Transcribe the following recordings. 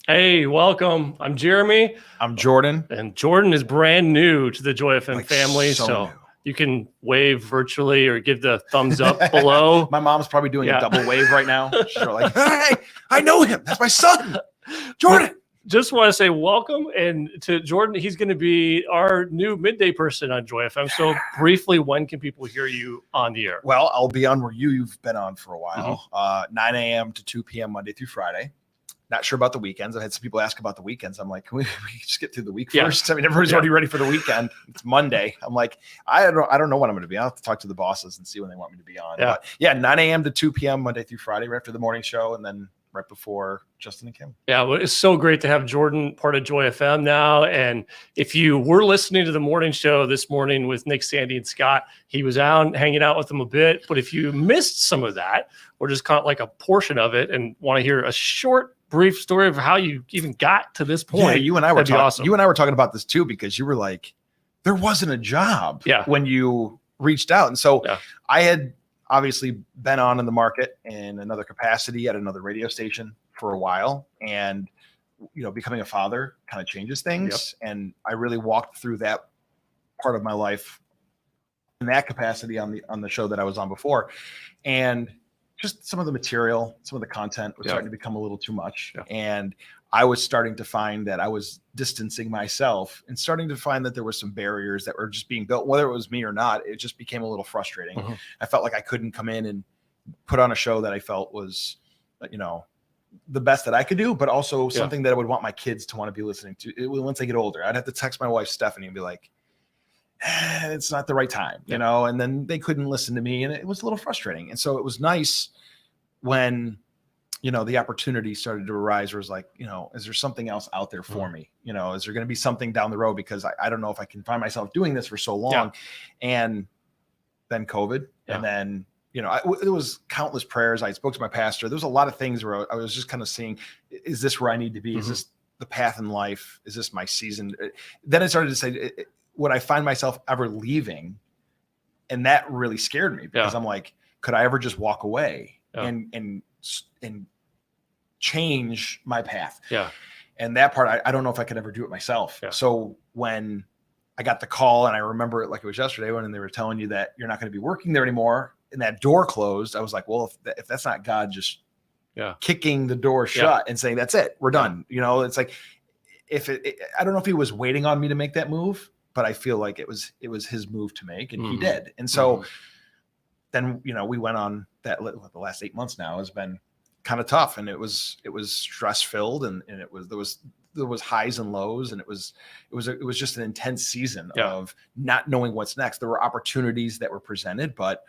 Hey, welcome. I'm Jeremy. I'm Jordan. And Jordan is brand new to the Joy FM Like, family. so So new. you can wave virtually or give the thumbs up below. My mom's probably doing Yeah. a double wave right now. She's like, hey, I know him. That's my son, Jordan. Just want to say welcome. And to Jordan, he's going to be our new midday person on Joy FM. So briefly, when can people hear you on the air? Well, I'll be on where you've been on for a while, 9 a.m. to 2 p.m. Monday through Friday. Not sure about the weekends. I've had some people ask about the weekends. I'm like, can we just get through the week first? I mean, everybody's already ready for the weekend. It's Monday. I'm like, I don't know when I'm going to be. I'll have to talk to the bosses and see when they want me to be on. Yeah. But 9 a.m. to 2 p.m. Monday through Friday, right after the morning show, and then right before Justin and Kim. Yeah, well, it's so great to have Jordan part of Joy FM now. And if you were listening to the morning show this morning with Nick, Sandy, and Scott, he was out hanging out with them a bit. But if you missed some of that or just caught like a portion of it and want to hear a short, brief story of how you even got to this point, yeah, you and I were talking. Awesome. You and I were talking about this too, because you were like, there wasn't a job when you reached out. And so I had obviously been on in the market in another capacity at another radio station for a while, and becoming a father kind of changes things. And I really walked through that part of my life in that capacity on the show that I was on before, and just some of the material, some of the content was starting to become a little too much. And I was starting to find that I was distancing myself and starting to find that there were some barriers that were just being built, whether it was me or not. It just became a little frustrating. I felt like I couldn't come in and put on a show that I felt was, the best that I could do, but also something that I would want my kids to want to be listening to once they get older. I'd have to text my wife, Stephanie, and be like, it's not the right time, and then they couldn't listen to me, and it was a little frustrating. And so it was nice when, the opportunity started to arise where it was like, is there something else out there for me? Is there going to be something down the road? Because I don't know if I can find myself doing this for so long. And then COVID, and then, there was countless prayers. I spoke to my pastor. There was a lot of things where I was just kind of seeing, is this where I need to be? Is this the path in life? Is this my season? Then I started to say, would I find myself ever leaving? And that really scared me, because I'm like, could I ever just walk away and change my path? And that part, I don't know if I could ever do it myself. So when I got the call, and I remember it like it was yesterday, when they were telling you that you're not going to be working there anymore, and that door closed, I was like, well, if that's not God just kicking the door shut and saying, that's it, we're done. It's like, I don't know if he was waiting on me to make that move, but I feel like it was his move to make, and he did. And so then, we went on that. The last 8 months now has been kind of tough, and it was stress filled, and there was highs and lows, and it was just an intense season of not knowing what's next. There were opportunities that were presented, but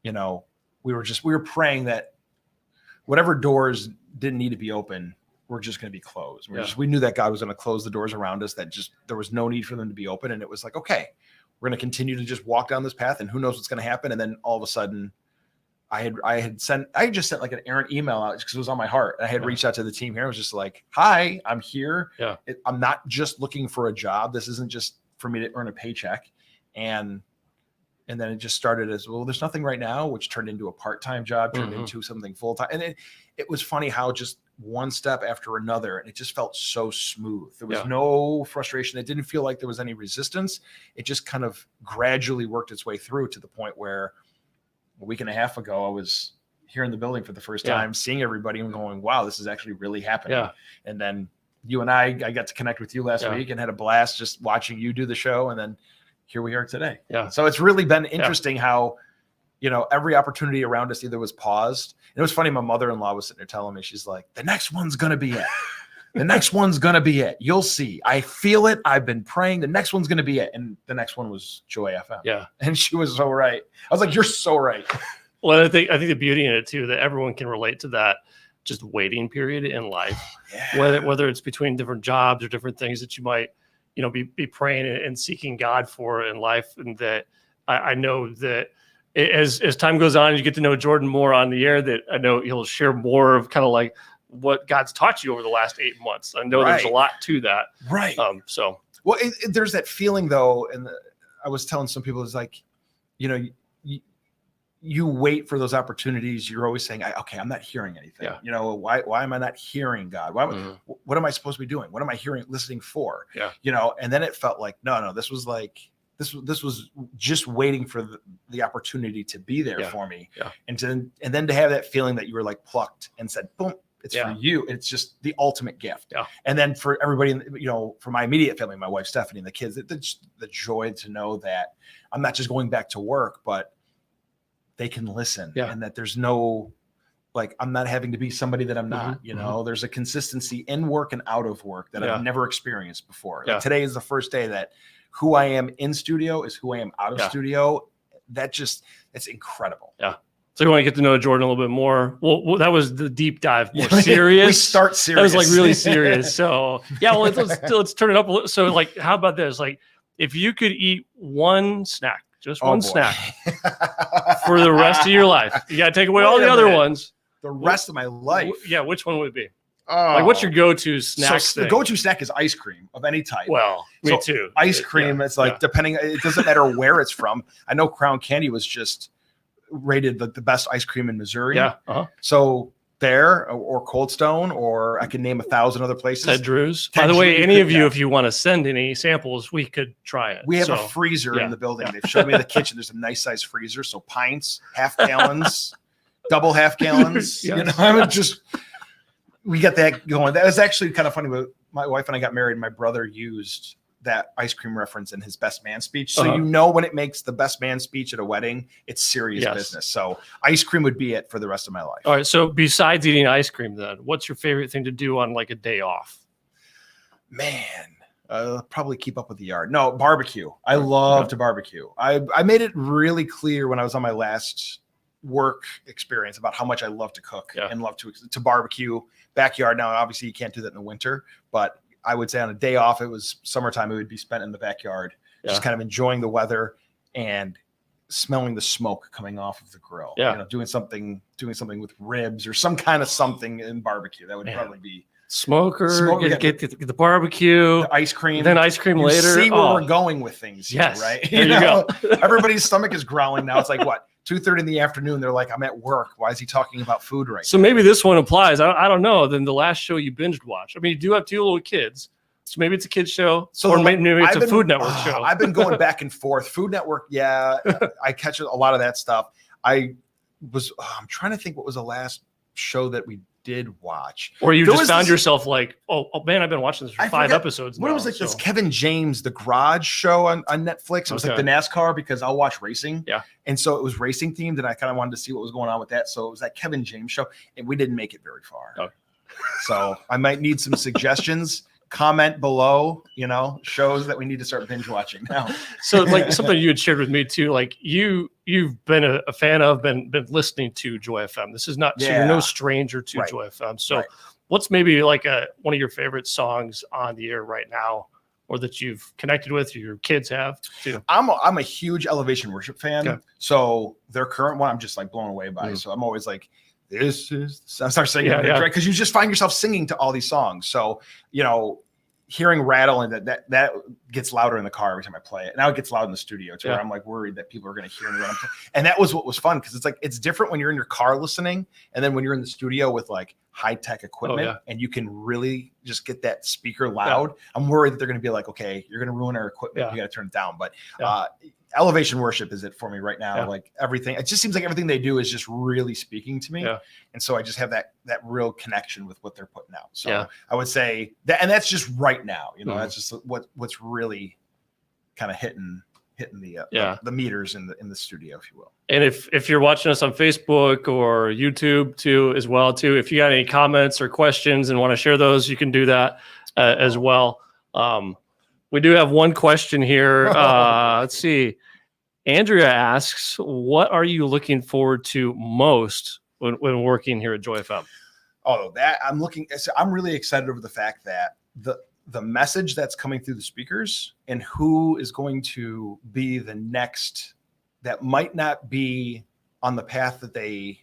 we were praying that whatever doors didn't need to be open were just going to be closed. We knew that God was going to close the doors around us, that just there was no need for them to be open. And it was like, okay, we're going to continue to just walk down this path, and who knows what's going to happen. And then all of a sudden I had just sent like an errant email out because it was on my heart. I had reached out to the team here. I was just like, hi, I'm here. I'm not just looking for a job. This isn't just for me to earn a paycheck. And then it just started as, well, there's nothing right now, which turned into a part-time job, turned into something full-time. And it was funny how just one step after another, and it just felt so smooth. There was no frustration. It didn't feel like there was any resistance. It just kind of gradually worked its way through to the point where a week and a half ago, I was here in the building for the first time, seeing everybody and going, wow, this is actually really happening. And then you and I got to connect with you last week and had a blast just watching you do the show. And then here we are today. So it's really been interesting how, every opportunity around us either was paused. And it was funny. My mother-in-law was sitting there telling me, she's like, the next one's going to be it. The next one's going to be it. You'll see. I feel it. I've been praying. The next one's going to be it. And the next one was Joy FM. And she was so right. I was like, you're so right. Well, I think the beauty in it too, that everyone can relate to that just waiting period in life, whether it's between different jobs or different things that you might, be praying and seeking God for in life. And that I know that as time goes on, you get to know Jordan more on the air, that I know he'll share more of kind of like what God's taught you over the last 8 months. I know there's a lot to that. Well, there's that feeling though. And I was telling some people, it's like, you wait for those opportunities. You're always saying, okay, I'm not hearing anything. Yeah. You know, why am I not hearing God? What am I supposed to be doing? What am I listening for? Yeah. You know, and then it felt like, no, this was just waiting for the opportunity to be there for me. Yeah. And then to have that feeling that you were like plucked and said, boom, it's for you. It's just the ultimate gift. Yeah. And then for everybody, you know, for my immediate family, my wife, Stephanie, and the kids, the joy to know that I'm not just going back to work, but they can listen and that there's no, like, I'm not having to be somebody that I'm not, you know, there's a consistency in work and out of work that I've never experienced before. Like today is the first day that who I am in studio is who I am out of studio. It's incredible. Yeah. So you want to get to know Jordan a little bit more. Well, that was the deep dive, more serious. We start serious. That was like really serious. So well, let's turn it up a little. So like, how about this? Like, if you could eat one snack, just one snack for the rest of your life, you got to take away all the other ones. The rest of my life. Yeah. Which one would it be? Like, what's your go-to snack? So the go-to snack is ice cream of any type. Well, me too. Ice cream. It's like depending. It doesn't matter where it's from. I know Crown Candy was just rated the best ice cream in Missouri. Yeah. So there, or Cold Stone, or I can name 1,000 other places. Ted Drew's. By the way, any of you, if you want to send any samples, we could try it. We have a freezer in the building. They've showed me in the kitchen. There's a nice size freezer. So pints, half gallons, double half gallons. You know, we got that going. That was actually kind of funny. My wife and I got married. My brother used that ice cream reference in his best man speech. So you know, when it makes the best man speech at a wedding, it's serious business. So ice cream would be it for the rest of my life. All right. So besides eating ice cream, then what's your favorite thing to do on like a day off? Man, probably keep up with the yard. No, barbecue. I love to barbecue. I made it really clear when I was on my last work experience about how much I love to cook and love to barbecue backyard. Now, obviously you can't do that in the winter, but I would say on a day off, it was summertime, it would be spent in the backyard, just kind of enjoying the weather and smelling the smoke coming off of the grill. You know, doing something with ribs or some kind of something in barbecue. That would probably be smoker. Get the barbecue, the ice cream, then ice cream later. See where we're going with things. Yes, right. There you go. Everybody's stomach is growling now. It's like what? 2:30 in the afternoon. They're like, I'm at work. Why is he talking about food right now? So maybe this one applies. I don't know. Then the last show you binged watched. I mean, you do have 2 little kids. So maybe it's a kid's show, or maybe it's a Food Network show. I've been going back and forth. Food Network, I catch a lot of that stuff. I'm trying to think what was the last show that we did watch. Or you just found yourself like, oh man, I've been watching this for 5 episodes now. What was like this Kevin James, the Garage show on Netflix? It was like the NASCAR, because I'll watch racing. Yeah. And so it was racing themed, and I kind of wanted to see what was going on with that. So it was that Kevin James show, and we didn't make it very far. Okay. So I might need some suggestions. Comment below, shows that we need to start binge watching now. So like something you had shared with me too, like you've been a fan of, been listening to Joy FM. This is not, so you're no stranger to Joy FM. So what's maybe like one of your favorite songs on the air right now, or that you've connected with, or your kids have too? I'm a huge Elevation Worship fan. Okay. So their current one, I'm just like blown away by. So I'm always like, I start singing, right? Because you just find yourself singing to all these songs. So, hearing rattle and that gets louder in the car every time I play it. Now it gets loud in the studio too, where I'm like worried that people are going to hear me. And that was what was fun, because it's like, it's different when you're in your car listening, and then when you're in the studio with like high-tech equipment and you can really just get that speaker loud. I'm worried that they're going to be like, okay, you're going to ruin our equipment. You got to turn it down. But Elevation Worship is it for me right now. Like everything, it just seems like everything they do is just really speaking to me. And so I just have that real connection with what they're putting out. So I would say that, and that's just right now, that's just what's really kind of hitting the meters in the studio, if you will. And if you're watching us on Facebook or YouTube too, if you got any comments or questions and want to share those, you can do that as well. We do have one question here. Let's see. Andrea asks, what are you looking forward to most when working here at Joy FM? Oh, I'm really excited over the fact that the message that's coming through the speakers, and who is going to be the next that might not be on the path that they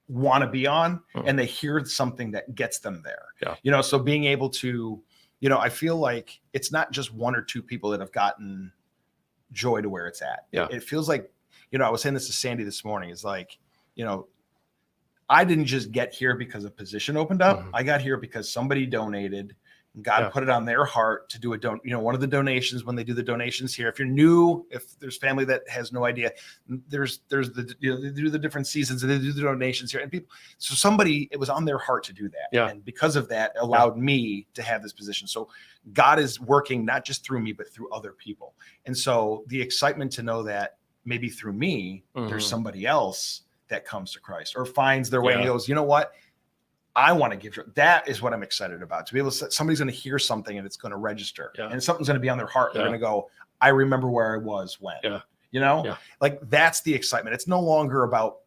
want to be on, and they hear something that gets them there. So being able to, I feel like it's not just 1 or 2 people that have gotten Joy to where it's at. It feels like, I was saying this to Sandy this morning. It's like, I didn't just get here because a position opened up. I got here because somebody donated. God put it on their heart to do one of the donations when they do the donations here. If you're new, if there's family that has no idea, there's the, they do the different seasons and they do the donations here, and people, so it was on their heart to do that. Yeah. And because of that, allowed me to have this position. So God is working not just through me, but through other people. And so the excitement to know that maybe through me, there's somebody else that comes to Christ or finds their way and goes, you know what? I want to give you. That is what I'm excited about. To be able to, somebody's going to hear something and it's going to register, and something's going to be on their heart. They're going to go, I remember where I was when, like that's the excitement. It's no longer about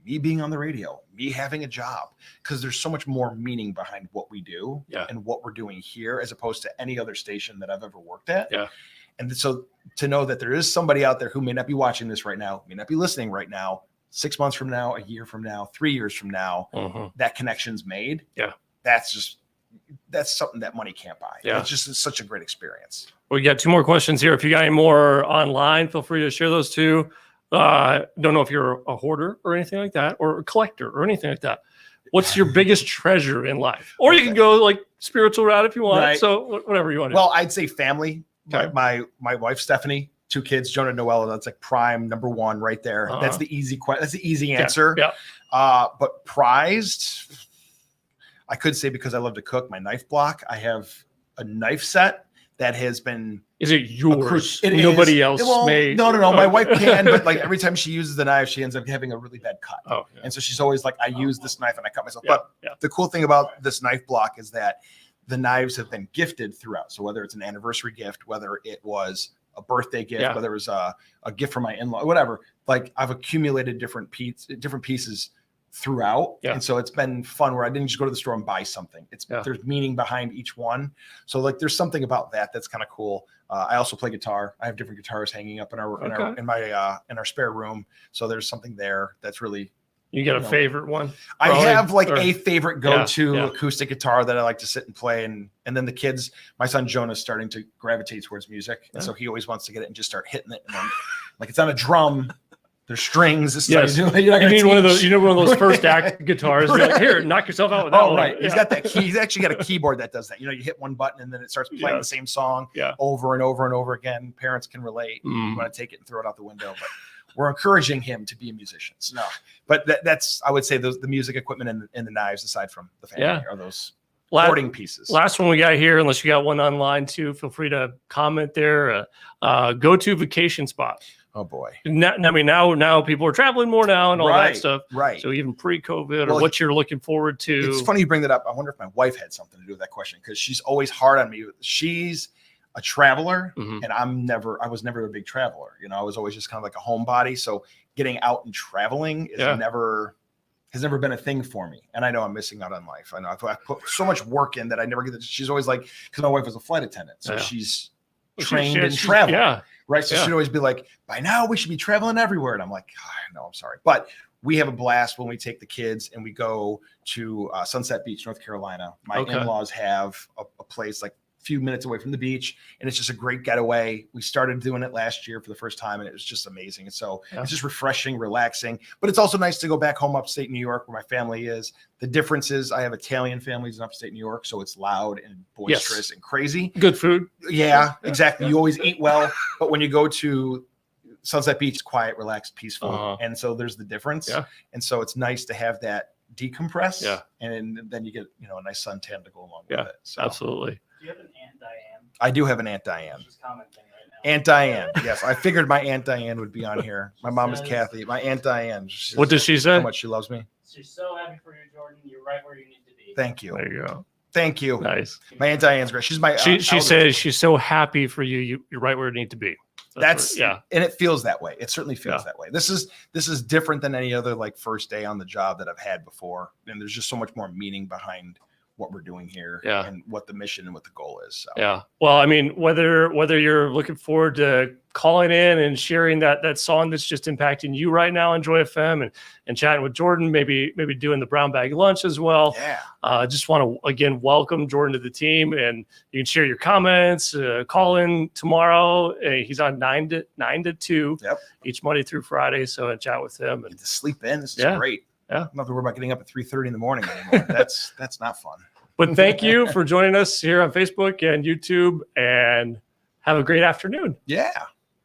me being on the radio, me having a job, because there's so much more meaning behind what we do and what we're doing here, as opposed to any other station that I've ever worked at. Yeah. And so to know that there is somebody out there who may not be watching this right now, may not be listening right now, 6 months from now, a year from now, 3 years from now, that connection's made. Yeah. That's something that money can't buy. Yeah. It's such a great experience. We got 2 more questions here. If you got any more online, feel free to share those too. Don't know if you're a hoarder or anything like that, or a collector or anything like that. What's your biggest treasure in life? Or you can go like spiritual route if you want. Right. So whatever you want. Well, I'd say family. Okay. My wife, Stephanie, 2 kids, Jonah and Noella. That's like prime number 1 right there. That's the easy That's the easy answer. Yeah. But prized, I could say, because I love to cook, my knife block. I have a knife set that has been. Is it yours? Nobody else made? No. My wife can, but like every time she uses the knife, she ends up having a really bad cut. Oh, yeah. And so she's always like, I use this knife and I cut myself. But the cool thing about this knife block is that the knives have been gifted throughout. So whether it's an anniversary gift, whether it was a birthday gift, whether it was a gift from my in-law, whatever, like I've accumulated different pieces throughout. Yeah. And so it's been fun where I didn't just go to the store and buy something. There's meaning behind each one. So like there's something about that's kind of cool. I also play guitar. I have different guitars hanging up in our spare room. So there's something there that's really. You got a favorite one? I have a favorite go-to acoustic guitar that I like to sit and play. And then the kids, my son Jonah's starting to gravitate towards music. And so he always wants to get it and just start hitting it. And then, like it's on a drum, there's strings. Yes. You need one of those first act guitars. Right. Like, here, knock yourself out with that one. Right. He's got that key. He's actually got a keyboard that does that. You hit one button and then it starts playing the same song over and over and over again. Parents can relate. You want to take it and throw it out the window. But we're encouraging him to be a musician. No, but that's, I would say the music equipment and the knives, aside from the family, are those hoarding pieces. Last one we got here, unless you got one online too, feel free to comment there. Go-to vacation spot. Oh boy. Now people are traveling more now and all that stuff. Right. So even pre-COVID or what you're looking forward to. It's funny you bring that up. I wonder if my wife had something to do with that question, because she's always hard on me. She's a traveler and I was never a big traveler. I was always just kind of like a homebody. So getting out and traveling has never been a thing for me. And I know I'm missing out on life. I know I've put so much work in that I never get that. She's always like, because my wife was a flight attendant. So she's trained in travel. Yeah. Right. So she'd always be like, by now we should be traveling everywhere. And I'm like, no, I'm sorry. But we have a blast when we take the kids and we go to Sunset Beach, North Carolina. My in-laws have a place like few minutes away from the beach, and it's just a great getaway. We started doing it last year for the first time, and it was just amazing. And so it's just refreshing, relaxing, but it's also nice to go back home upstate New York where my family is. The difference is I have Italian families in upstate New York, so it's loud and boisterous and crazy. Good food. Yeah, exactly. You always eat well, but when you go to Sunset Beach, it's quiet, relaxed, peaceful. And so there's the difference. Yeah. And so it's nice to have that decompress. Yeah. And then you get, a nice suntan to go along with it. So. Absolutely. Do you have an Aunt Diane? I do have an Aunt Diane. She's commenting right now. Aunt Diane. Yes, I figured my Aunt Diane would be on here. My mom is Kathy. My Aunt Diane. What does she say? How much she loves me. She's so happy for you, Jordan. You're right where you need to be. Thank you. There you go. Thank you. Nice. My Aunt Diane's great. She's my. She says she's so happy for you. You're right where you need to be. That's and it feels that way. It certainly feels that way. This is different than any other like first day on the job that I've had before, and there's just so much more meaning behind what we're doing here Yeah. and what the mission and what the goal is. So. Yeah. Well, I mean, whether you're looking forward to calling in and sharing that song that's just impacting you right now on Joy FM and chatting with Jordan, maybe doing the brown bag lunch as well. Yeah. Just want to again welcome Jordan to the team, and you can share your comments. Call in tomorrow. He's on 9 to 2 each Monday through Friday. So chat with him and get to sleep in. This is great. Yeah. I don't have to worry about getting up at 3:30 in the morning anymore. That's not fun. But thank you for joining us here on Facebook and YouTube, and have a great afternoon. Yeah.